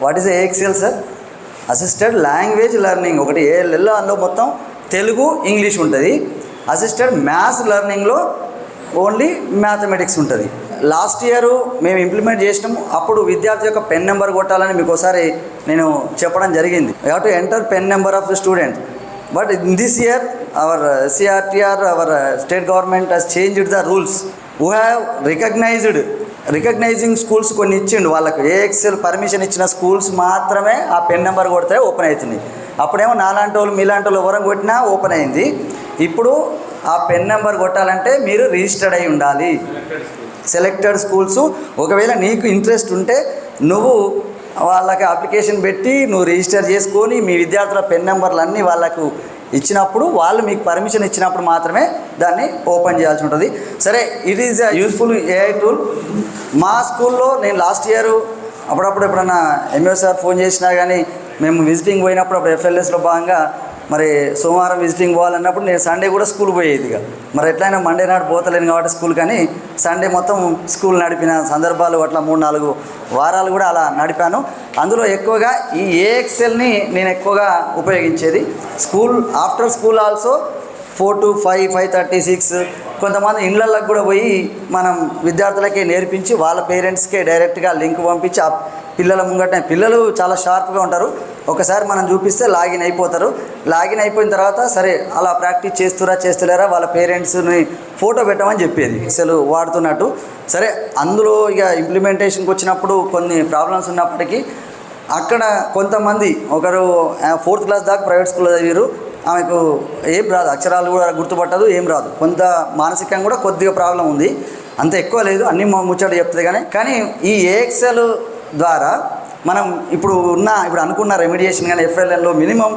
What is AXL sir? Assisted language learning. ఒకటి ALL, అందులో మొత్తం తెలుగు ఇంగ్లీష్ ఉంటుంది. అసిస్టెడ్ మ్యాథ్స్ లెర్నింగ్లో ఓన్లీ మ్యాథమెటిక్స్ ఉంటుంది. లాస్ట్ ఇయర్ మేము ఇంప్లిమెంట్ చేసినాము. అప్పుడు విద్యార్థి యొక్క పెన్ నెంబర్ కొట్టాలని మీకు ఒకసారి నేను చెప్పడం జరిగింది. You have to enter pen number of the student. But in this year our CRTR, our state government has changed the rules. Who have recognising schools కొన్ని ఇచ్చిండు వాళ్ళకు. ఏఎక్స్ఎల్ పర్మిషన్ ఇచ్చిన స్కూల్స్ మాత్రమే ఆ పెన్ నెంబర్ కొడితే open అవుతుంది. అప్పుడేమో నాలాంటి వాళ్ళు మీలాంటి వాళ్ళు ఎవరం కొట్టినా ఓపెన్ అయింది. ఇప్పుడు ఆ పెన్ నెంబర్ కొట్టాలంటే మీరు రిజిస్టర్డ్ అయి ఉండాలి. Selected schools. ఒకవేళ నీకు ఇంట్రెస్ట్ ఉంటే నువ్వు వాళ్ళకి అప్లికేషన్ పెట్టి నువ్వు రిజిస్టర్ చేసుకొని మీ విద్యార్థుల పెన్ నెంబర్లు అన్నీ వాళ్ళకు ఇచ్చినప్పుడు, వాళ్ళు మీకు పర్మిషన్ ఇచ్చినప్పుడు మాత్రమే దాన్ని ఓపెన్ చేయాల్సి ఉంటుంది. సరే, it is a useful AI tool. మా స్కూల్లో నేను లాస్ట్ ఇయర్ అప్పుడప్పుడు ఎప్పుడన్నా MO సార్ ఫోన్ చేసినా కానీ మేము విజిటింగ్ పోయినప్పుడు అప్పుడు FLSలో భాగంగా మరి సోమవారం విజిటింగ్ పోవాలన్నప్పుడు నేను సండే కూడా స్కూల్ పోయేది. ఇక మరి ఎట్లయినా మండే నాడు పోతలేను కాబట్టి స్కూల్, కానీ సండే మొత్తం స్కూల్ నడిపిన సందర్భాలు అట్లా 3-4 వారాలు కూడా అలా నడిపాను. అందులో ఎక్కువగా ఈ ఏఎక్స్ఎల్ని నేను ఎక్కువగా ఉపయోగించేది. School after school also 4 to 5, 5:30, 6 కొంతమంది ఇళ్ళకి కూడా పోయి మనం విద్యార్థులకే నేర్పించి వాళ్ళ పేరెంట్స్కే డైరెక్ట్గా లింక్ పంపించి ఆ పిల్లల ముంగట, పిల్లలు చాలా షార్ప్గా ఉంటారు. ఒకసారి మనం చూపిస్తే లాగిన్ అయిపోతారు. లాగిన్ అయిపోయిన తర్వాత సరే అలా ప్రాక్టీస్ చేస్తలేరా వాళ్ళ పేరెంట్స్ని ఫోటో పెట్టమని చెప్పేది ఎక్సెల్ వాడుతున్నట్టు. సరే, అందులో ఇక ఇంప్లిమెంటేషన్కి వచ్చినప్పుడు కొన్ని ప్రాబ్లమ్స్ ఉన్నప్పటికీ అక్కడ కొంతమంది, ఒకరు 4th క్లాస్ దాకా ప్రైవేట్ స్కూల్లో చదివారు, ఆమెకు ఏం రాదు, అక్షరాలు కూడా గుర్తుపట్టదు, ఏం రాదు. కొంత మానసికంగా కూడా కొద్దిగా ప్రాబ్లం ఉంది, అంత ఎక్కువ లేదు, అన్ని ముచ్చట చెప్తుంది. కానీ ఈ ఏఎక్స్ఎల్ ద్వారా మనం ఇప్పుడు అనుకున్న రెమిడియేషన్ కానీ FLNలో మినిమం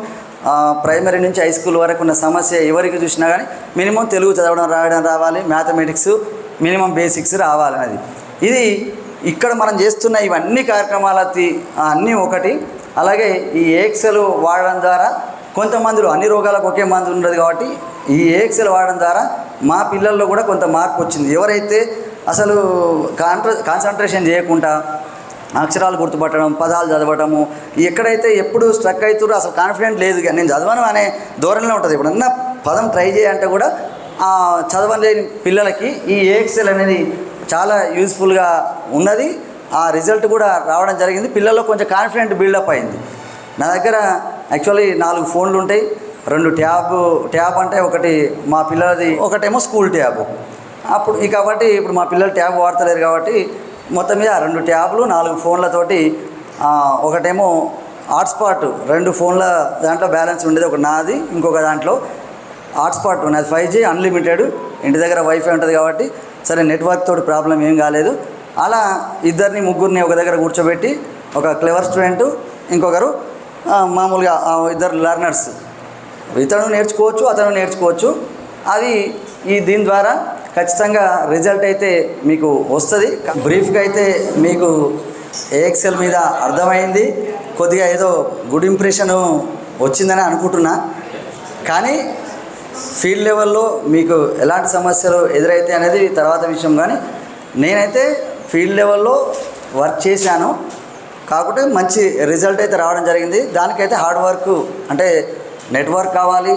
ప్రైమరీ నుంచి హై స్కూల్ వరకు ఉన్న సమస్య ఎవరికి చూసినా కానీ మినిమం తెలుగు చదవడం రాయడం రావాలి, మ్యాథమెటిక్స్ మినిమం బేసిక్స్ రావాలనేది. ఇది ఇక్కడ మనం చేస్తున్న ఇవన్నీ కార్యక్రమాలకి అన్నీ ఒకటి. అలాగే ఈ ఏఎక్స్ఎల్ వాడడం ద్వారా కొంతమందిలో అన్ని రోగాలకు ఒకే మందు ఉండదు కాబట్టి ఈ ఏఎక్స్ఎల్ వాడడం ద్వారా మా పిల్లల్లో కూడా కొంత మార్పు వచ్చింది. ఎవరైతే అసలు కాన్సన్ట్రేషన్ చేయకుండా అక్షరాలు గుర్తుపట్టడం, పదాలు చదవటము, ఎక్కడైతే ఎప్పుడు స్ట్రక్ అవుతారో అసలు కాన్ఫిడెంట్ లేదు, నేను చదవను అనే ధోరణిలో ఉంటుంది. ఇప్పుడన్నా పదం ట్రై చేయాలంటే కూడా చదవలేని పిల్లలకి ఈ ఏఎక్స్ఎల్ అనేది చాలా యూజ్ఫుల్గా ఉన్నది. ఆ రిజల్ట్ కూడా రావడం జరిగింది. పిల్లల్లో కొంచెం కాన్ఫిడెంట్ బిల్డప్ అయింది. నా దగ్గర యాక్చువల్లీ 4 ఫోన్లు ఉంటాయి. 2 ట్యాబ్ అంటే ఒకటి మా పిల్లలది, ఒకటేమో స్కూల్ ట్యాబ్. అప్పుడు కాబట్టి ఇప్పుడు మా పిల్లలు ట్యాబ్ వాడతలేరు కాబట్టి మొత్తం మీద 2 ట్యాబ్లు 4 ఫోన్లతోటి, ఒకటేమో హాట్స్పాట్ 2 ఫోన్ల దాంట్లో బ్యాలెన్స్ ఉండేది, ఒక నాది, ఇంకొక దాంట్లో హాట్స్పాట్ ఉన్నది 5G అన్లిమిటెడ్. ఇంటి దగ్గర వైఫై ఉంటుంది కాబట్టి సరే నెట్వర్క్ తోటి ప్రాబ్లం ఏం కాలేదు. అలా 2-3 ఒక దగ్గర కూర్చోబెట్టి, ఒక క్లెవర్ స్టూడెంట్, ఇంకొకరు మామూలుగా 2 లెర్నర్స్, ఇతను నేర్చుకోవచ్చు అతను నేర్చుకోవచ్చు. అది దీని ద్వారా ఖచ్చితంగా రిజల్ట్ అయితే మీకు వస్తుంది. బ్రీఫ్గా అయితే మీకు ఏఎక్స్ఎల్ మీద అర్థమైంది, కొద్దిగా ఏదో గుడ్ ఇంప్రెషను వచ్చిందని అనుకుంటున్నా. కానీ ఫీల్డ్ లెవెల్లో మీకు ఎలాంటి సమస్యలు ఎదురైతే అనేది తర్వాత విషయం. కానీ నేనైతే ఫీల్డ్ లెవెల్లో వర్క్ చేశాను, కాకపోతే మంచి రిజల్ట్ అయితే రావడం జరిగింది. దానికైతే హార్డ్ వర్క్, అంటే నెట్వర్క్ కావాలి,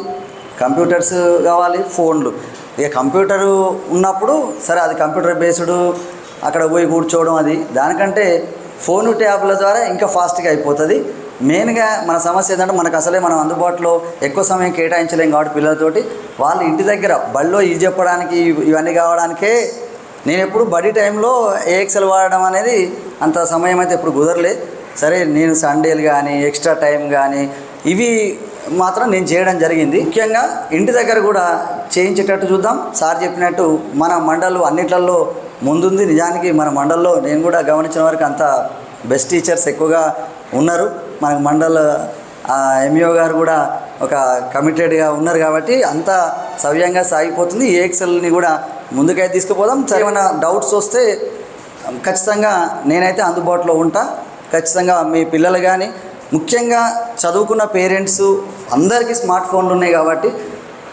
కంప్యూటర్స్ కావాలి, ఫోన్లు. ఇక కంప్యూటరు ఉన్నప్పుడు సరే అది కంప్యూటర్ బేస్డ్, అక్కడ పోయి కూర్చోవడం, అది దానికంటే ఫోను ట్యాబ్ల ద్వారా ఇంకా ఫాస్ట్గా అయిపోతుంది. మెయిన్గా మన సమస్య ఏంటంటే మనకు అసలే మనం అందుబాటులో ఎక్కువ సమయం కేటాయించలేం కాబట్టి పిల్లలతోటి, వాళ్ళు ఇంటి దగ్గర బడిలో ఇది చెప్పడానికి ఇవన్నీ కావడానికే నేను ఎప్పుడు బడి టైంలో ఏఎక్స్ఎల్ వాడడం అనేది అంత సమయం అయితే ఎప్పుడు కుదరలే. సరే, నేను సండేలు కానీ ఎక్స్ట్రా టైం కానీ ఇవి మాత్రం నేను చేయడం జరిగింది. ముఖ్యంగా ఇంటి దగ్గర కూడా చేయించేటట్టు చూద్దాం. సార్ చెప్పినట్టు మన మండలు అన్నిట్లలో ముందుంది. నిజానికి మన మండల్లో నేను కూడా గమనించిన వరకు అంత బెస్ట్ టీచర్స్ ఎక్కువగా ఉన్నారు. మనకు మండల్ MO గారు కూడా ఒక కమిటెడ్గా ఉన్నారు కాబట్టి అంతా సవ్యంగా సాగిపోతుంది. ఏఎక్స్ఎల్ని కూడా ముందుకైతే తీసుకుపోదాం. సరే, ఏమైనా డౌట్స్ వస్తే ఖచ్చితంగా నేనైతే అందుబాటులో ఉంటా. ఖచ్చితంగా మీ పిల్లలు కానీ, ముఖ్యంగా చదువుకున్న పేరెంట్స్ అందరికీ స్మార్ట్ ఫోన్లు ఉన్నాయి కాబట్టి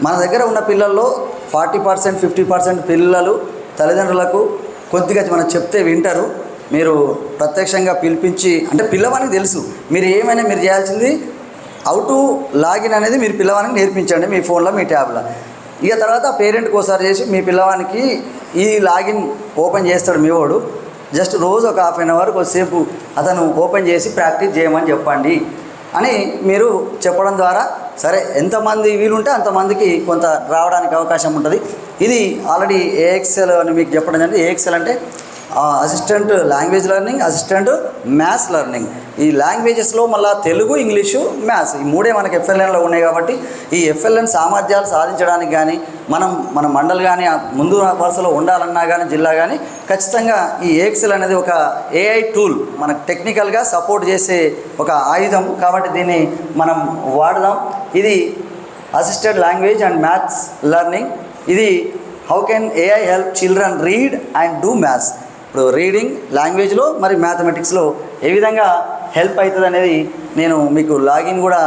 మన దగ్గర ఉన్న పిల్లల్లో 40%, 50% పిల్లలు తల్లిదండ్రులకు కొద్దిగా మనం చెప్తే వింటారు. మీరు ప్రత్యక్షంగా పిలిపించి, అంటే పిల్లవానికి తెలుసు మీరు ఏమైనా మీరు చేయాల్సింది హౌ టు లాగిన్ అనేది మీరు పిల్లవానికి నేర్పించండి మీ ఫోన్లో మీ ట్యాబ్లో. ఇక తర్వాత పేరెంట్కి ఒకసారి చేసి మీ పిల్లవానికి ఈ లాగిన్ ఓపెన్ చేస్తాడు మీ వాడు, జస్ట్ రోజు ఒక హాఫ్ అన్ అవర్ కొద్దిసేపు అతను ఓపెన్ చేసి ప్రాక్టీస్ చేయమని చెప్పండి అని మీరు చెప్పడం ద్వారా సరే ఎంతమంది వీలుంటే అంతమందికి కొంత రావడానికి అవకాశం ఉంటుంది. ఇది ఆల్రెడీ ఏఎక్సెల్ అని మీకు చెప్పడం జరిగింది. ఏఎక్సెల్ అంటే assistant language learning, assistant maths learning. ఈ లాంగ్వేజెస్లో మళ్ళీ తెలుగు, ఇంగ్లీషు, మ్యాథ్స్ ఈ మూడే మనకి ఎఫ్ఎల్ఎన్లో ఉన్నాయి. కాబట్టి ఈ ఎఫ్ఎల్ఎన్ సామర్థ్యాలు సాధించడానికి కానీ మన మండల్ కానీ ముందు వరుసలో ఉండాలన్నా కానీ జిల్లా కానీ ఖచ్చితంగా ఈ ఏఎక్సెల్ అనేది ఒక ఏఐ టూల్, మనకు టెక్నికల్గా సపోర్ట్ చేసే ఒక ఆయుధం. కాబట్టి దీన్ని మనం వాడదాం. ఇది assistant language and maths learning. ఇది how can AI help children read and do maths. ఇప్పుడు రీడింగ్ లాంగ్వేజ్లో మరి మ్యాథమెటిక్స్లో ఏ విధంగా హెల్ప్ అవుతుంది అనేది నేను మీకు లాగిన్ కూడా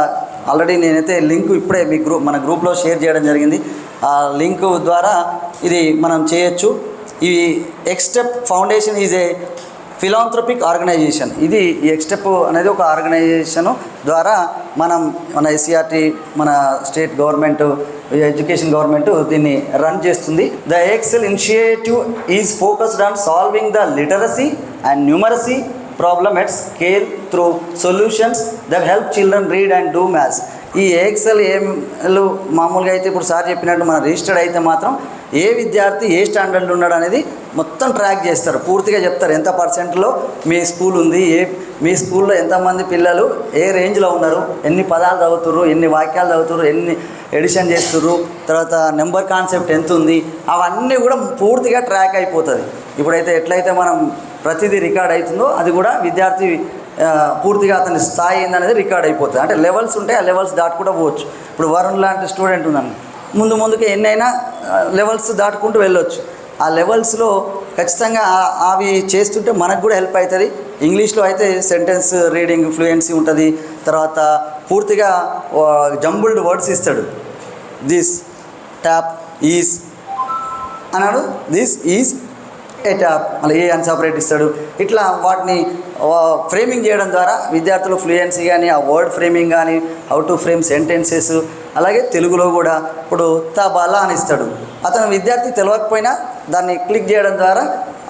ఆల్రెడీ నేనైతే లింక్ ఇప్పుడే మీ మన గ్రూప్లో షేర్ చేయడం జరిగింది. ఆ లింక్ ద్వారా ఇది మనం చేయొచ్చు. ఈ EkStep foundation is a philanthropic organisation. ఇది ఈ ఎక్స్టెప్ అనేది ఒక ఆర్గనైజేషను ద్వారా మన ఎస్సీఆర్టీ, మన స్టేట్ గవర్నమెంట్, ఎడ్యుకేషన్ గవర్నమెంట్ దీన్ని రన్ చేస్తుంది. The AXL initiative is focused on solving the literacy and numeracy problem at scale through solutions that help children read and do maths. ఈ ఏఎక్సెల్ ఏలు మామూలుగా అయితే ఇప్పుడు సార్ చెప్పినట్టు మన రిజిస్టర్డ్ అయితే మాత్రం ఏ విద్యార్థి ఏ స్టాండర్డ్లో ఉన్నాడు అనేది మొత్తం ట్రాక్ చేస్తారు, పూర్తిగా చెప్తారు. ఎంత పర్సెంట్లో మీ స్కూల్ ఉంది, మీ స్కూల్లో ఎంతమంది పిల్లలు ఏ రేంజ్లో ఉన్నారు, ఎన్ని పదాలు చదువుతుర్రు, ఎన్ని వాక్యాలు చదువుతుర్రు, ఎన్ని ఎడిషన్ చేస్తుర్రు, తర్వాత నెంబర్ కాన్సెప్ట్ ఎంత ఉంది, అవన్నీ కూడా పూర్తిగా ట్రాక్ అయిపోతుంది. ఇప్పుడైతే ఎట్లయితే మనం ప్రతిదీ రికార్డ్ అవుతుందో అది కూడా విద్యార్థి పూర్తిగా అతని స్థాయి ఏందనేది రికార్డ్ అయిపోతుంది. అంటే లెవెల్స్ ఉంటాయి, ఆ లెవెల్స్ దాటుకుంటూ పోవచ్చు. ఇప్పుడు వరుణ్ లాంటి స్టూడెంట్ ఉందని ముందుకి ఎన్నైనా లెవెల్స్ దాటుకుంటూ వెళ్ళొచ్చు. ఆ లెవెల్స్లో ఖచ్చితంగా అవి చేస్తుంటే మనకు కూడా హెల్ప్ అవుతుంది. ఇంగ్లీష్లో అయితే సెంటెన్స్ రీడింగ్ ఫ్లూయెన్సీ ఉంటుంది. తర్వాత పూర్తిగా జంబుల్డ్ వర్డ్స్ ఇస్తాడు. దిస్ ట్యాప్ ఈజ్ అన్నాడు, దిస్ ఈజ్ ఏ ట్యాప్, మళ్ళీ ఏ అని సపరేట్ ఇస్తాడు. ఇట్లా వాటిని ఫ్రేమింగ్ చేయడం ద్వారా విద్యార్థులు ఫ్లూయెన్సీ కానీ, ఆ వర్డ్ ఫ్రేమింగ్ కానీ, హౌ టు ఫ్రేమ్ సెంటెన్సెస్, అలాగే తెలుగులో కూడా ఇప్పుడు తబలా అని ఇస్తాడు. అతను విద్యార్థి తెలియకపోయినా దాన్ని క్లిక్ చేయడం ద్వారా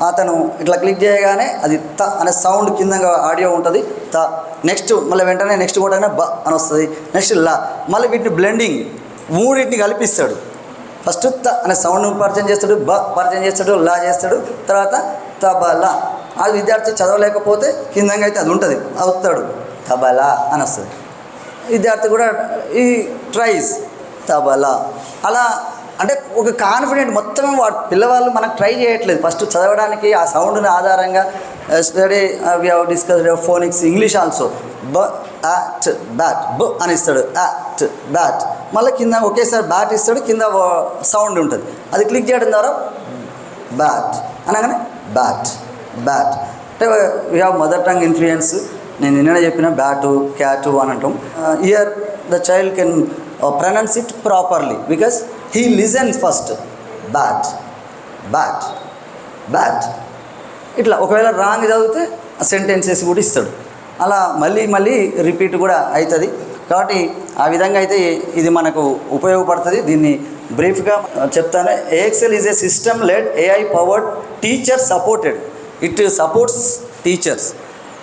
అతను ఇట్లా క్లిక్ చేయగానే అది త అనే సౌండ్ కింద ఆడియో ఉంటుంది. త నెక్స్ట్ మళ్ళీ వెంటనే నెక్స్ట్ కూడా బ అని వస్తుంది. నెక్స్ట్ లా, మళ్ళీ వీటిని బ్లెండింగ్ మూడింటిని కల్పిస్తాడు. ఫస్ట్ త అనే సౌండ్ పరిచయం చేస్తాడు, బ పరిచయం చేస్తాడు, లా చేస్తాడు, తర్వాత తబలా. అది విద్యార్థి చదవలేకపోతే కిందంగా అయితే అది ఉంటుంది, అవుతాడు తబలా అని వస్తుంది. విద్యార్థి కూడా ఈ ట్రైస్ తబలా అలా, అంటే ఒక కాన్ఫిడెంట్ మొత్తం పిల్లవాళ్ళు మనకు ట్రై చేయట్లేదు. ఫస్ట్ చదవడానికి ఆ సౌండ్ని ఆధారంగా study we have discussed phonics English also. B at bat, B అని ఇస్తాడు, అట్ బ్యాట్, మళ్ళీ కింద ఒకేసారి బ్యాట్ ఇస్తాడు, కింద సౌండ్ ఉంటుంది. అది క్లిక్ చేయడం ద్వారా బ్యాట్ అనగానే బ్యాట్ బ్యాట్. అంటే we have mother tongue influence. నేను నిన్ననే చెప్పిన బ్యాటు క్యాటు అని అంటాం. Here the child can pronounce it properly because he listens first. Bat bat bat ఇట్లా. ఒకవేళ రాంగ్ చదివితే సెంటెన్సెస్ కూడా ఇస్తాడు. అలా మళ్ళీ రిపీట్ కూడా అవుతుంది. కాబట్టి ఆ విధంగా అయితే ఇది మనకు ఉపయోగపడుతుంది. దీన్ని బ్రీఫ్గా చెప్తాను. AXL is a system led AI powered teacher supported. It supports teachers.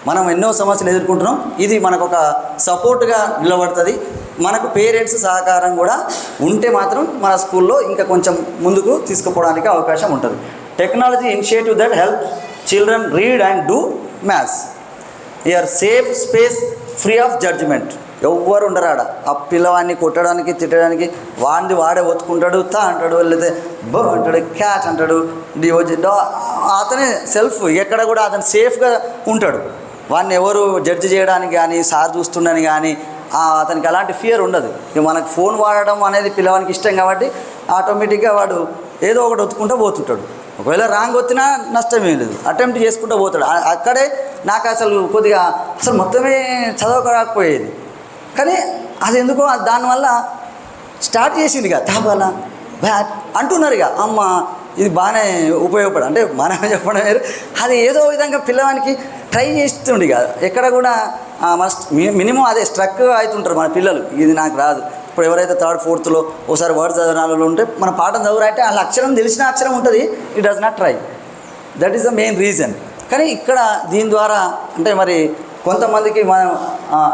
మనం ఎన్నో సమస్యలు ఎదుర్కొంటున్నాం, ఇది మనకు ఒక సపోర్ట్గా నిలబడుతుంది. మనకు పేరెంట్స్ సహకారం కూడా ఉంటే మాత్రం మన స్కూల్లో ఇంకా కొంచెం ముందుకు తీసుకుపోవడానికి అవకాశం ఉంటుంది. Technology initiative that help children read and do maths. Your safe space free of judgement. ఎవ్వరు ఉండరాడ. ఆ పిల్లవాడిని కొట్టడానికి తిట్టడానికి వాడే ఒత్తుకుంటాడు, తా అంటాడు, లేకపోతే బ అంటాడు, క్యాట్ అంటాడు, అతనే సెల్ఫ్. ఎక్కడ కూడా అతను సేఫ్గా ఉంటాడు. వాడిని ఎవరు జడ్జి చేయడానికి కానీ, సార్ చూస్తుండని కానీ అతనికి అలాంటి ఫియర్ ఉండదు. ఇక మనకు ఫోన్ వాడడం అనేది పిల్లవానికి ఇష్టం కాబట్టి ఆటోమేటిక్గా వాడు ఏదో ఒకటి ఒత్తుకుంటూ పోతుంటాడు. ఒకవేళ రాంగ్ వచ్చినా నష్టమేం లేదు, అటెంప్ట్ చేసుకుంటూ పోతాడు. అక్కడే నాకు కొద్దిగా మొత్తమే చదవకపోయేది, కానీ అది ఎందుకో దానివల్ల స్టార్ట్ చేసింది ఇక తబలా బ్యాట్ అంటున్నారు. ఇక అమ్మ ఇది బాగానే ఉపయోగపడ అంటే మనం చెప్పడం వేరు, అది ఏదో విధంగా పిల్లవానికి ట్రై చేస్తుండే కాదు. ఎక్కడ కూడా మస్ట్ మినిమం అదే స్ట్రక్ అవుతుంటారు మన పిల్లలు, ఇది నాకు రాదు. ఇప్పుడు ఎవరైతే థర్డ్ ఫోర్త్లో ఒకసారి వర్డ్ చదవనాలలో ఉంటే మన పాఠం చదువురంటే వాళ్ళ అక్షరం తెలిసిన అక్షరం ఉంటుంది, it does not try. That is the main reason. కానీ ఇక్కడ దీని ద్వారా అంటే మరి కొంతమందికి మనం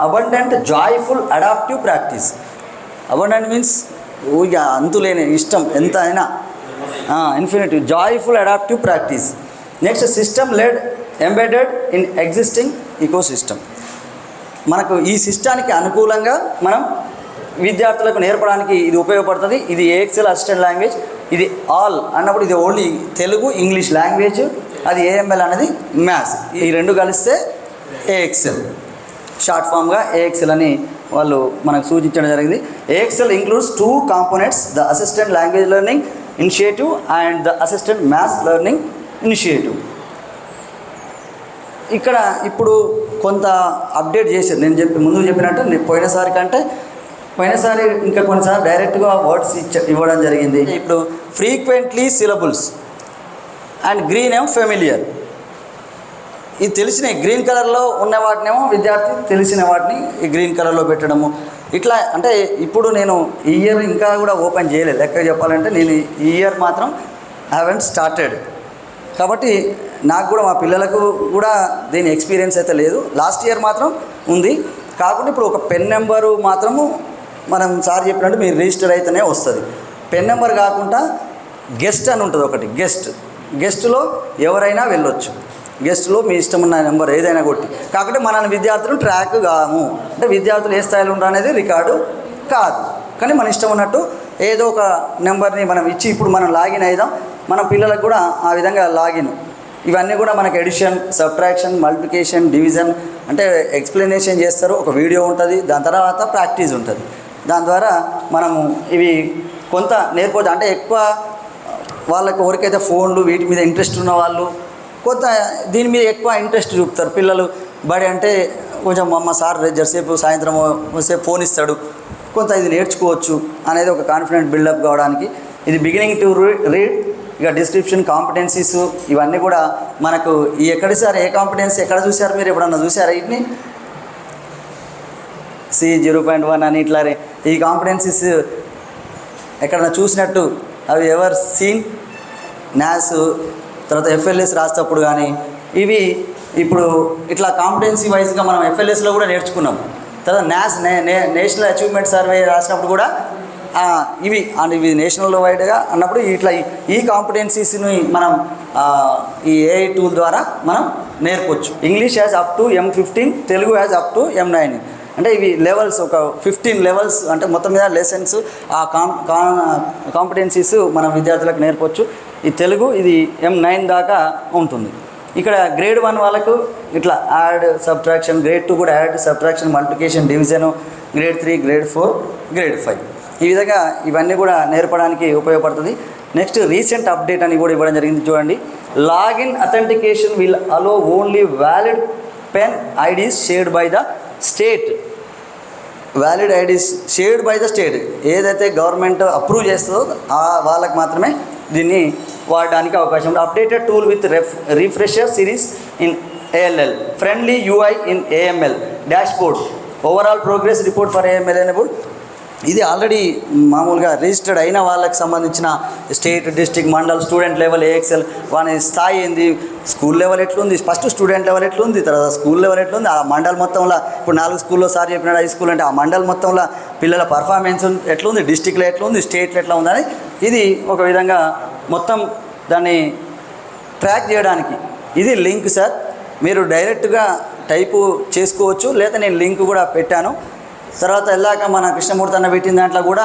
abundant joyful adaptive practice. Abundant means ఇక అంతులేని ఇష్టం ఎంత అయినా, infinitive joyful adaptive practice. Next system led embedded in existing ecosystem. మనకు ఈ సిస్టానికి అనుకూలంగా మనం విద్యార్థులకు నేర్పడానికి ఇది ఉపయోగపడుతుంది. ఇది ఏఎక్సెల్ అసిస్టెంట్ లాంగ్వేజ్. ఇది ఆల్ అన్నప్పుడు ఇది ఓన్లీ తెలుగు ఇంగ్లీష్ లాంగ్వేజ్, అది ఏఎంఎల్ అనేది మ్యాథ్స్. ఈ రెండు కలిస్తే ఏఎక్సెల్, షార్ట్ ఫామ్గా ఏఎక్సెల్ అని వాళ్ళు మనకు సూచించడం జరిగింది. AXL includes 2 components, the assistant language learning initiative and the assistant maths learning initiative. ఇక్కడ ఇప్పుడు కొంత అప్డేట్ చేశారు. నేను ముందు చెప్పినట్టు పోయినసారి కంటే పోయినసారి ఇంకా కొన్నిసార్లు డైరెక్ట్గా వర్డ్స్ ఇవ్వడం జరిగింది. ఇప్పుడు ఫ్రీక్వెంట్లీ సిలబుల్స్ అండ్ గ్రీన్ ఏమో ఫెమిలియర్. ఇది తెలిసినవి గ్రీన్ కలర్లో ఉన్న వాటినేమో విద్యార్థి తెలిసిన వాటిని ఈ గ్రీన్ కలర్లో పెట్టడము. ఇట్లా అంటే ఇప్పుడు నేను ఈ ఇయర్ ఇంకా కూడా ఓపెన్ చేయలేదు. లెక్క చెప్పాలంటే నేను ఈ ఇయర్ మాత్రం హ్యావెంట్ స్టార్టెడ్. కాబట్టి నాకు కూడా మా పిల్లలకు కూడా దీని ఎక్స్పీరియన్స్ అయితే లేదు. లాస్ట్ ఇయర్ మాత్రం ఉంది. కాకుండా ఇప్పుడు ఒక పెన్ నెంబరు మాత్రము మనం సార్ చెప్పినట్టు మీరు రిజిస్టర్ అయితేనే వస్తుంది. పెన్ నెంబర్ కాకుండా గెస్ట్ అని ఉంటుంది ఒకటి. గెస్ట్లో ఎవరైనా వెళ్ళొచ్చు. గెస్ట్లో మీ ఇష్టం ఉన్న నెంబర్ ఏదైనా కొట్టి. కాకపోతే మన విద్యార్థులు ట్రాక్ కాము, అంటే విద్యార్థులు ఏ స్థాయిలో ఉంటారు అనేది రికార్డు కాదు. కానీ మన ఇష్టం ఉన్నట్టు ఏదో ఒక నెంబర్ని మనం ఇచ్చి ఇప్పుడు మనం లాగిన్ అయిదాం. మన పిల్లలకు కూడా ఆ విధంగా లాగిన్. ఇవన్నీ కూడా మనకు ఎడిషన్, సబ్ట్రాక్షన్, మల్టిప్లికేషన్, డివిజన్ అంటే ఎక్స్ప్లెనేషన్ చేస్తారు. ఒక వీడియో ఉంటుంది, దాని తర్వాత ప్రాక్టీస్ ఉంటుంది. దాని ద్వారా మనము ఇవి కొంత నేర్పోదు. అంటే ఎక్కువ వాళ్ళకు ఎవరికైతే ఫోన్లు వీటి మీద ఇంట్రెస్ట్ ఉన్న వాళ్ళు కొంత దీని మీద ఎక్కువ ఇంట్రెస్ట్ చూపుతారు. పిల్లలు బడి అంటే కొంచెం అమ్మ సార్ జరసేపు సాయంత్రం సేపు ఫోన్ ఇస్తాడు, కొంత ఇది నేర్చుకోవచ్చు అనేది ఒక కాన్ఫిడెంట్ బిల్డప్ కావడానికి. ఇది బిగినింగ్ టు రీడ్, ఇక డిస్క్రిప్షన్, కాంపిటెన్సీస్ ఇవన్నీ కూడా మనకు ఈ ఎక్కడి సార్ ఏ కాంపిటెన్సీ ఎక్కడ చూశారు మీరు ఎప్పుడన్నా చూసారా? వీటిని C0.1 అని ఇట్లా ఈ కాంపిటెన్సీస్ ఎక్కడన్నా చూసినట్టు అవి ఎవర్ సీన్? న్యాస్ తర్వాత FLS రాసేటప్పుడు కానీ ఇవి ఇప్పుడు ఇట్లా కాంపిటెన్సీ వైజ్గా మనం FLSలో కూడా నేర్చుకున్నాం. తర్వాత న్యాస్ నేషనల్ అచీవ్మెంట్ సర్వే రాసినప్పుడు కూడా ఇవి నేషనల్ వైడ్గా అన్నప్పుడు ఇట్లా ఈ కాంపిటెన్సీస్ని మనం ఈ AI టూల్ ద్వారా మనం నేర్పొచ్చు. English has up to M15, Telugu has up to M9. అంటే ఇవి లెవెల్స్ ఒక 15 లెవెల్స్ అంటే మొత్తం మీద లెసన్స్ ఆ కాంపిటెన్సీస్ మనం విద్యార్థులకు నేర్పొచ్చు. ఈ తెలుగు ఇది M9 దాకా ఉంటుంది. ఇక్కడ గ్రేడ్ 1 వాళ్ళకు ఇట్లా యాడ్, సబ్ట్రాక్షన్, గ్రేడ్ 2 కూడా add, subtraction, multiplication, division, grade 3, grade 4, grade 5 ఈ విధంగా ఇవన్నీ కూడా నేర్పడానికి ఉపయోగపడుతుంది. నెక్స్ట్ రీసెంట్ అప్డేట్ అని కూడా ఇవ్వడం జరిగింది. చూడండి, login authentication will allow only valid pen IDs shared by the state. Valid IDs shared by the state, ఏదైతే గవర్నమెంట్ అప్రూవ్ చేస్తుందో వాళ్ళకి మాత్రమే దీన్ని వాడడానికి అవకాశం ఉంది. Updated tool with refresher series in ALL, friendly UI in AML, dashboard, overall progress report for AML enable. ఇది already మామూలుగా రిజిస్టర్డ్ అయిన వాళ్ళకి సంబంధించిన state, district, mandal, student level AXL వాని స్థాయి ఏంది, స్కూల్ లెవెల్ ఎట్లుంది, ఫస్ట్ స్టూడెంట్ లెవెల్ ఎట్లుంది, తర్వాత స్కూల్ లెవెల్ ఎట్లుంది, ఆ మండల్ మొత్తంలో ఇప్పుడు 4 స్కూల్లో సార్ చెప్పినాడు హై స్కూల్ అంటే ఆ మండల్ మొత్తంలో పిల్లల పర్ఫార్మెన్స్ ఎట్లుంది, డిస్ట్రిక్ట్లో ఎట్లుంది, స్టేట్లో ఎట్లా ఉందని ఇది ఒక విధంగా మొత్తం దాన్ని ట్రాక్ చేయడానికి ఇది లింక్ సార్. మీరు డైరెక్ట్గా టైపు చేసుకోవచ్చు, లేదా నేను లింక్ కూడా పెట్టాను. తర్వాత వెళ్ళాక మన కృష్ణమూర్తి అన్న పెట్టిన దాంట్లో కూడా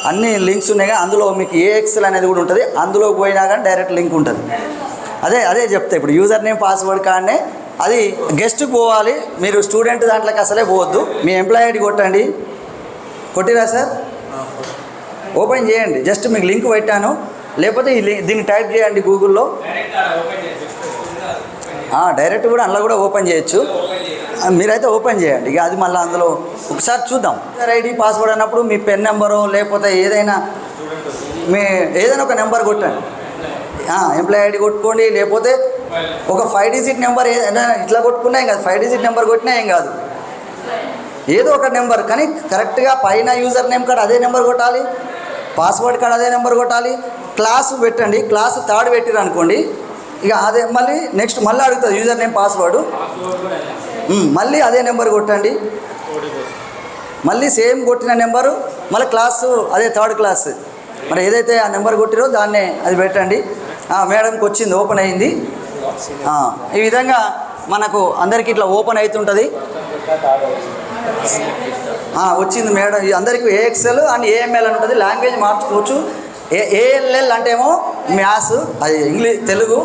అన్ని లింక్స్ ఉన్నాయి. అందులో మీకు ఏఎక్సెల్ అనేది కూడా ఉంటుంది. అందులోకి పోయినా కానీ డైరెక్ట్ లింక్ ఉంటుంది. అదే చెప్తా. ఇప్పుడు యూజర్ నేమ్, పాస్వర్డ్ కానీ అది గెస్ట్కి పోవాలి. మీరు స్టూడెంట్ దాంట్లోకి అసలే పోవద్దు. మీ ఎంప్లాయీ ఐడి కొట్టండి. కొట్టిరా సార్? ఓపెన్ చేయండి. జస్ట్ మీకు లింక్ పెట్టాను. లేకపోతే దీన్ని టైప్ చేయండి గూగుల్లో. డైరెక్ట్ కూడా అందులో కూడా ఓపెన్ చేయొచ్చు. మీరైతే ఓపెన్ చేయండి. ఇక అది మళ్ళీ అందులో ఒకసారి చూద్దాం. ఐడి, పాస్వర్డ్ అన్నప్పుడు మీ పెన్ నెంబరు లేకపోతే ఏదైనా ఒక నెంబర్ కొట్టండి. ఎంప్లాయీ ఐడి కొట్టుకోండి, లేకపోతే ఒక 5 డిజిట్ నెంబర్ ఇట్లా కొట్టుకున్నా ఏం కాదు, 5 డిజిట్ నెంబర్ కొట్టినా ఏం కాదు, ఏదో ఒక నెంబర్ కానీ కరెక్ట్గా పైన యూజర్ నేమ్ కార్డ్ అదే నెంబర్ కొట్టాలి, పాస్వర్డ్ కార్డ్ అదే నెంబర్ కొట్టాలి. క్లాసు పెట్టండి, క్లాసు థర్డ్ పెట్టిరు అనుకోండి, ఇక అదే మళ్ళీ నెక్స్ట్ మళ్ళీ అడుగుతుంది యూజర్ నేమ్ పాస్వర్డ్, మళ్ళీ అదే నెంబర్ కొట్టండి, మళ్ళీ సేమ్ కొట్టిన నెంబరు మళ్ళీ క్లాసు అదే థర్డ్ క్లాస్, మరి ఏదైతే ఆ నెంబర్ కొట్టిరో దాన్నే అది పెట్టండి. మేడంకి వచ్చింది, ఓపెన్ అయింది. ఈ విధంగా మనకు అందరికీ ఇట్లా ఓపెన్ అవుతుంటుంది. వచ్చింది మేడం, అందరికీ ఏఎక్సెల్ అండ్ ఏఎంఎల్ అని ఉంటుంది, లాంగ్వేజ్ మార్చుకోవచ్చు. ఏఎల్ఎల్ అంటే ఏమో మ్యాథ్స్, అది ఇంగ్లీష్ తెలుగు,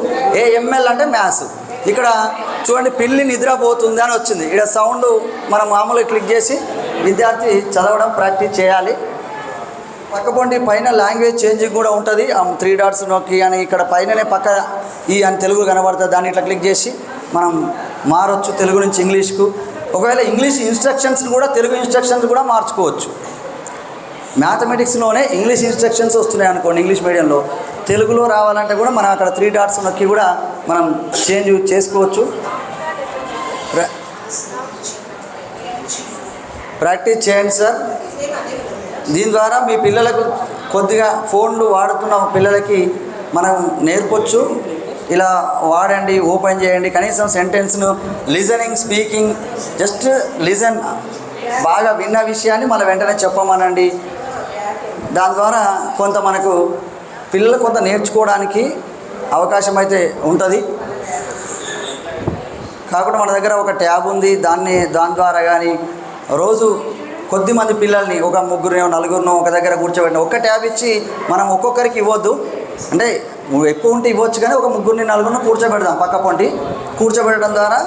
ఏఎంఎల్ అంటే మ్యాథ్స్. ఇక్కడ చూడండి పిల్లి నిద్రపోతుంది అని వచ్చింది, ఇక్కడ సౌండ్ మనం మామూలుగా క్లిక్ చేసి విద్యార్థి చదవడం ప్రాక్టీస్ చేయాలి. పక్కపొండి పైన లాంగ్వేజ్ చేంజింగ్ కూడా ఉంటుంది, 3 డాట్స్ నొక్కి అని ఇక్కడ పైననే పక్క ఈ అని తెలుగు కనబడుతుంది, దాన్ని ఇట్లా క్లిక్ చేసి మనం మారొచ్చు తెలుగు నుంచి ఇంగ్లీష్కు. ఒకవేళ ఇంగ్లీష్ ఇన్స్ట్రక్షన్స్ కూడా తెలుగు ఇన్స్ట్రక్షన్స్ కూడా మార్చుకోవచ్చు. మ్యాథమెటిక్స్లోనే ఇంగ్లీష్ ఇన్స్ట్రక్షన్స్ వస్తున్నాయి అనుకోండి, ఇంగ్లీష్ మీడియంలో తెలుగులో రావాలంటే కూడా మనం అక్కడ 3 డాట్స్ నొక్కి కూడా మనం చేంజ్ చేసుకోవచ్చు. ప్రాక్టీస్ చేయండి సార్. దీని ద్వారా మీ పిల్లలకు కొద్దిగా ఫోన్లు వాడుతున్న పిల్లలకి మనం నేర్పొచ్చు, ఇలా వాడండి, ఓపెన్ చేయండి, కనీసం సెంటెన్స్ను లిజనింగ్ స్పీకింగ్ జస్ట్ లిజన్, బాగా విన్న విషయాన్ని మన వెంటనే చెప్పమనండి. దాని ద్వారా కొంత మనకు పిల్లలు కొంత నేర్చుకోవడానికి అవకాశం అయితే ఉంటుంది. కాకుండా మన దగ్గర ఒక ట్యాబ్ ఉంది, దాని ద్వారా కానీ రోజు కొద్దిమంది పిల్లల్ని ఒక 3 4 ఒక దగ్గర కూర్చోబెట్టిన ఒక్క ట్యాబ్ ఇచ్చి మనం ఒక్కొక్కరికి ఇవ్వద్దు, అంటే ఎక్కువ ఉంటే ఇవ్వచ్చు కానీ ఒక 3 4 కూర్చోబెడదాం, పక్క పొంటి కూర్చోబెట్టడం ద్వారా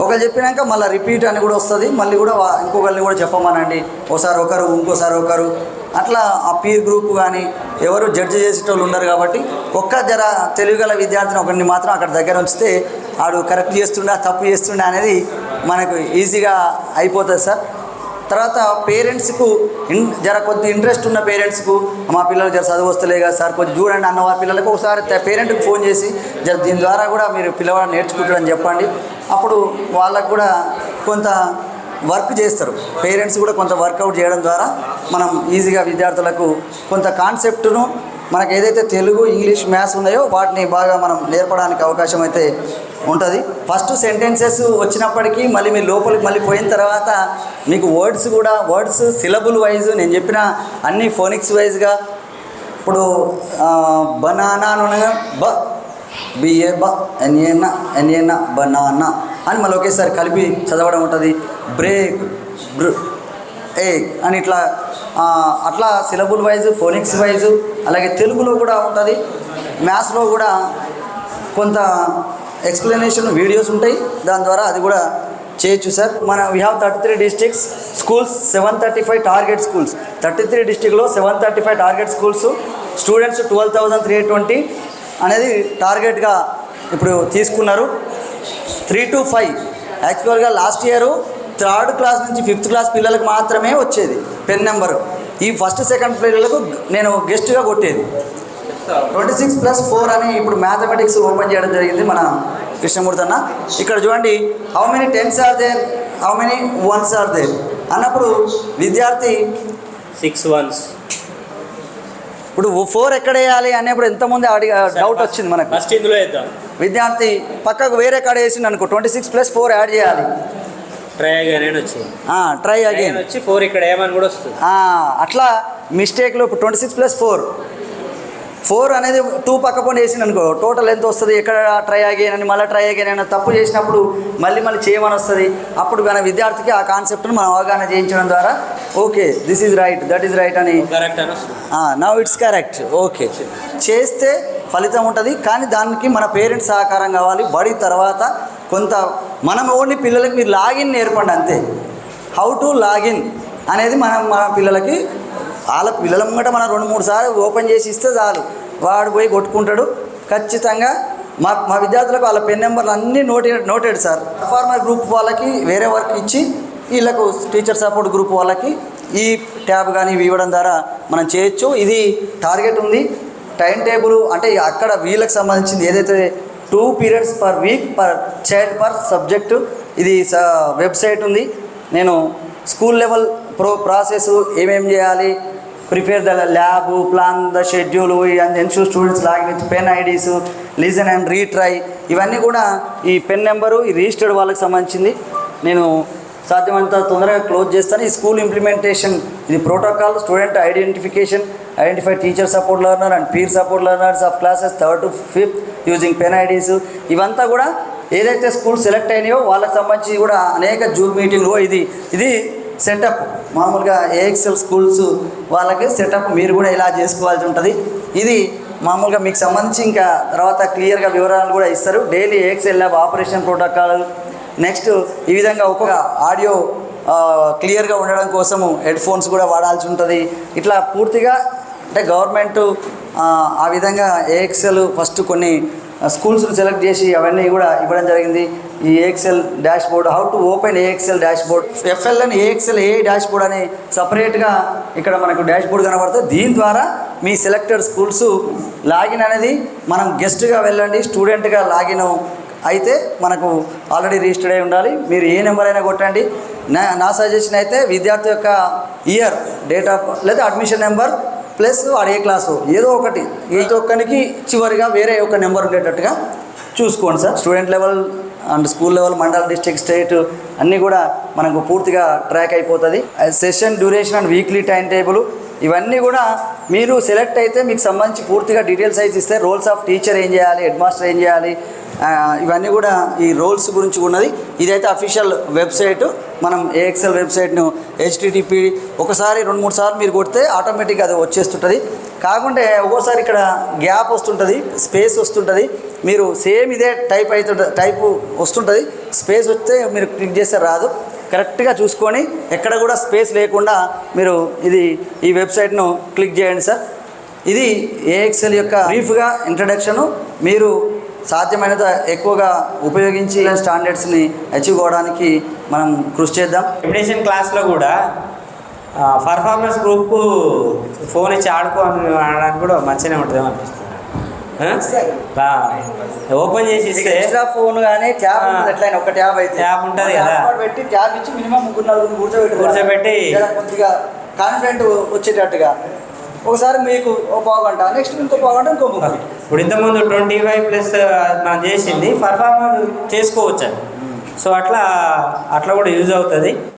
ఒకరు చెప్పినాక మళ్ళీ రిపీట్ అని కూడా వస్తుంది, మళ్ళీ కూడా ఇంకొకరిని కూడా చెప్పమనండి, ఒకసారి ఒకరు ఇంకోసారి ఒకరు, అట్లా ఆ పీర్ గ్రూప్ కానీ ఎవరు జడ్జి చేసేటోళ్ళు ఉండరు కాబట్టి ఒక్క జర తెలివిగల విద్యార్థిని ఒకరిని మాత్రం అక్కడ దగ్గర ఉంచితే ఆడు కరెక్ట్ చేస్తుండా తప్పు చేస్తుండా అనేది మనకు ఈజీగా అయిపోతుంది సార్. తర్వాత పేరెంట్స్కు జర కొద్ది ఇంట్రెస్ట్ ఉన్న పేరెంట్స్కు మా పిల్లలు జర చదువు వస్తలే కదా సార్ కొంచెం చూడండి అన్న వారి పిల్లలకు ఒకసారి పేరెంట్కి ఫోన్ చేసి జర దీని ద్వారా కూడా మీరు పిల్లవాడు నేర్చుకుంటారని చెప్పండి. అప్పుడు వాళ్ళకు కూడా కొంత వర్క్ చేస్తారు, పేరెంట్స్ కూడా కొంత వర్కౌట్ చేయడం ద్వారా మనం ఈజీగా విద్యార్థులకు కొంత కాన్సెప్ట్ను మనకు ఏదైతే తెలుగు ఇంగ్లీష్ మ్యాథ్స్ ఉన్నాయో వాటిని బాగా మనం నేర్పడానికి అవకాశం అయితే ఉంటుంది. ఫస్ట్ సెంటెన్సెస్ వచ్చినప్పటికీ మళ్ళీ మీరు లోపలికి మళ్ళీ పోయిన తర్వాత మీకు వర్డ్స్ సిలబుల్ వైజ్ నేను చెప్పిన అన్ని ఫోనిక్స్ వైజ్గా, ఇప్పుడు బనానా బిఏ ఎన్ఏనా బనానా అని మళ్ళీ ఒకేసారి కలిపి చదవడం ఉంటుంది. బ్రేక్ ఎగ్ అని ఇట్లా అట్లా సిలబుల్ వైజ్ ఫోనిక్స్ వైజ్, అలాగే తెలుగులో కూడా ఉంటుంది, మ్యాథ్స్లో కూడా కొంత ఎక్స్ప్లెనేషన్ వీడియోస్ ఉంటాయి, దాని ద్వారా అది కూడా చేయొచ్చు sir. We have 33 districts schools, 735 target schools, 33 డిస్ట్రిక్ట్లో 735 టార్గెట్ స్కూల్స్, స్టూడెంట్స్ 12,320 అనేది టార్గెట్గా ఇప్పుడు తీసుకున్నారు. 3 to 5 యాక్చువల్గా లాస్ట్ ఇయర్ 3rd క్లాస్ నుంచి 5th క్లాస్ పిల్లలకు మాత్రమే వచ్చేది పెన్ నెంబరు, ఈ 1st 2nd పిల్లలకు నేను గెస్ట్గా కొట్టేది. 26+4 అని ఇప్పుడు మ్యాథమెటిక్స్ ఓపెన్ చేయడం జరిగింది మన కృష్ణమూర్తి అన్న. ఇక్కడ చూడండి how many 10s are there, how many 1s are there అన్నప్పుడు విద్యార్థి 6 1s, ఇప్పుడు 4 ఎక్కడ వేయాలి అనేప్పుడు ఎంతమంది డౌట్ వచ్చింది మనకు. ఫస్ట్ ఇందులో వేద్దాం, విద్యార్థి పక్కకు వేరే కాడ వేసింది అనుకో 26+4 యాడ్ చేయాలి, ట్రై అగైన్ వచ్చింది, ట్రై అగైన్ వచ్చి 4 ఇక్కడ ఏమని కూడా వస్తుంది. అట్లా మిస్టేక్లో ఇప్పుడు 26+4 అనేది 2 పక్క పోనీ వేసింది అనుకో టోటల్ ఎంత వస్తుంది, ఎక్కడ ట్రై అగైన్ అని మళ్ళీ ట్రై అగైన్ అని తప్పు చేసినప్పుడు మళ్ళీ చేయమని వస్తుంది. అప్పుడు మన విద్యార్థికి ఆ కాన్సెప్ట్ను మనం అవగాహన చేయించడం ద్వారా okay this is right that is right అని నౌ ఇట్స్ కరెక్ట్ ఓకే చేస్తే ఫలితం ఉంటుంది. కానీ దానికి మన పేరెంట్స్ సహకారం కావాలి. బడి తర్వాత కొంత మనం ఓన్లీ పిల్లలకి మీరు లాగిన్ నేర్పండి అంతే, హౌ టు లాగిన్ అనేది మన పిల్లలకి వాళ్ళ పిల్లల ముంగట మనం 2-3 సార్లు ఓపెన్ చేసి ఇస్తే చాలు, వాడు పోయి కొట్టుకుంటాడు. ఖచ్చితంగా మా విద్యార్థులకు వాళ్ళ పెన్ నెంబర్లు అన్నీ నోటెడ్ సార్. పర్ఫార్మర్ గ్రూప్ వాళ్ళకి వేరే వర్క్ ఇచ్చి వీళ్ళకు టీచర్ సపోర్ట్ గ్రూప్ వాళ్ళకి ఈ ట్యాబ్ కానీ ఇవి ఇవ్వడం ద్వారా మనం చేయొచ్చు. ఇది టార్గెట్ ఉంది. టైం టేబుల్ అంటే అక్కడ వీళ్ళకి సంబంధించింది ఏదైతే 2 periods per week per child per subject ఇది వెబ్సైట్ ఉంది. నేను స్కూల్ లెవెల్ ప్రాసెస్ ఏమేమి చేయాలి, prepare the lab, plan the schedule, ensure students login with pen IDs, listen and retry, ఇవన్నీ కూడా ఈ పెన్ నెంబరు ఈ రిజిస్టర్డ్ వాళ్ళకి సంబంధించింది. నేను సాధ్యమంత తొందరగా క్లోజ్ చేస్తాను. ఈ స్కూల్ ఇంప్లిమెంటేషన్ ఇది protocol, student identify teacher support learner and peer support learners of classes 3rd to 5th using pen IDs. ఇవంతా కూడా ఏదైతే స్కూల్ సెలెక్ట్ అయినాయో వాళ్ళకి సంబంధించి కూడా అనేక జూమ్ మీటింగ్లు ఇది సెటప్. మామూలుగా ఏఎక్సెల్ స్కూల్స్ వాళ్ళకి సెటప్ మీరు కూడా ఇలా చేసుకోవాల్సి ఉంటుంది. ఇది మామూలుగా మీకు సంబంధించి ఇంకా తర్వాత క్లియర్గా వివరాలు కూడా ఇస్తారు. Daily AXL lab operation protocol, next ఈ విధంగా ఒక్కొక్క ఆడియో క్లియర్గా ఉండడం కోసము హెడ్ ఫోన్స్ కూడా వాడాల్సి ఉంటుంది. ఇట్లా పూర్తిగా అంటే గవర్నమెంట్ ఆ విధంగా ఏఎక్సెల్ ఫస్ట్ కొన్ని స్కూల్స్ను సెలెక్ట్ చేసి అవన్నీ కూడా ఇవ్వడం జరిగింది. ఈ AXL dashboard, how to open AXL dashboard, FLN AXL a dashboard అని సపరేట్గా ఇక్కడ మనకు డాష్ బోర్డ్ కనబడుతుంది. దీని ద్వారా మీ సెలెక్టెడ్ స్కూల్స్ లాగిన్ అనేది మనం గెస్ట్గా వెళ్ళండి, స్టూడెంట్గా లాగిన్ అయితే మనకు ఆల్రెడీ రిజిస్టర్డ్ అయి ఉండాలి. మీరు ఏ నెంబర్ అయినా కొట్టండి. నా సజెషన్ అయితే విద్యార్థి యొక్క ఇయర్, డేట్ ఆఫ్ లేదా అడ్మిషన్ నెంబర్ ప్లస్ వాడు ఏ క్లాసు ఏదో ఒకటి, ఏదో ఒక్కరికి చివరిగా వేరే ఒక నెంబర్ ఉండేటట్టుగా చూసుకోండి sir. Student level and school level, mandal, district, state అన్నీ కూడా మనకు పూర్తిగా ట్రాక్ అయిపోతుంది. Session duration and weekly time table ఇవన్నీ కూడా మీరు సెలెక్ట్ అయితే మీకు సంబంధించి పూర్తిగా డీటెయిల్స్ అయితే ఇస్తే రోల్స్ ఆఫ్ టీచర్ ఏం చేయాలి, హెడ్ మాస్టర్ ఏం చేయాలి, ఇవన్నీ కూడా ఈ రోల్స్ గురించి ఉన్నది. ఇదైతే అఫీషియల్ వెబ్సైటు. మనం ఏఎక్సెల్ వెబ్సైట్ను HTTP ఒకసారి 2-3 సార్లు మీరు కొడితే ఆటోమేటిక్గా అది వచ్చేస్తుంటుంది. కాకుంటే ఒక్కోసారి ఇక్కడ గ్యాప్ వస్తుంటుంది, స్పేస్ వస్తుంటుంది. మీరు సేమ్ ఇదే టైపు వస్తుంటుంది, స్పేస్ వస్తే మీరు క్లిక్ చేస్తే రాదు. కరెక్ట్గా చూసుకొని ఎక్కడ కూడా స్పేస్ లేకుండా మీరు ఈ వెబ్సైట్ను క్లిక్ చేయండి సార్. ఇది ఏఎక్సెల్ యొక్క బ్రీఫ్గా ఇంట్రడక్షను. మీరు సాధ్యమైనంత ఎక్కువగా ఉపయోగించి స్టాండర్డ్స్ని అచీవ్ కావడానికి మనం కృషి చేద్దాం. రెమ్యునరేషన్ క్లాస్లో కూడా పర్ఫార్మెన్స్ గ్రూప్కు ఫోన్ ఇచ్చి ఆడడానికి కూడా మంచిగానే ఉంటుందేమో అనిపిస్తుంది. ఓపెన్ చేసి ఇస్తే ఎక్స్ట్రా ఫోన్ కానీ ట్యాబ్ ఎట్లయినా ఒక ట్యాబ్ అయితే ట్యాబ్ ఉంటుంది కదా, పెట్టి ట్యాబ్ ఇచ్చి మినిమం 3-4 కూర్చోబెట్టి కొద్దిగా కాన్ఫిడెంట్ వచ్చేటట్టుగా ఒకసారి మీకు ఒక పావు గంట, నెక్స్ట్ ఇంకో పావు గంట, ఇంకో ముగ్గురు. ఇప్పుడు ఇంతకుముందు 25+ మనం చేసింది పర్ఫార్మెన్స్ చేసుకోవచ్చు. సో అట్లా కూడా యూజ్ అవుతుంది.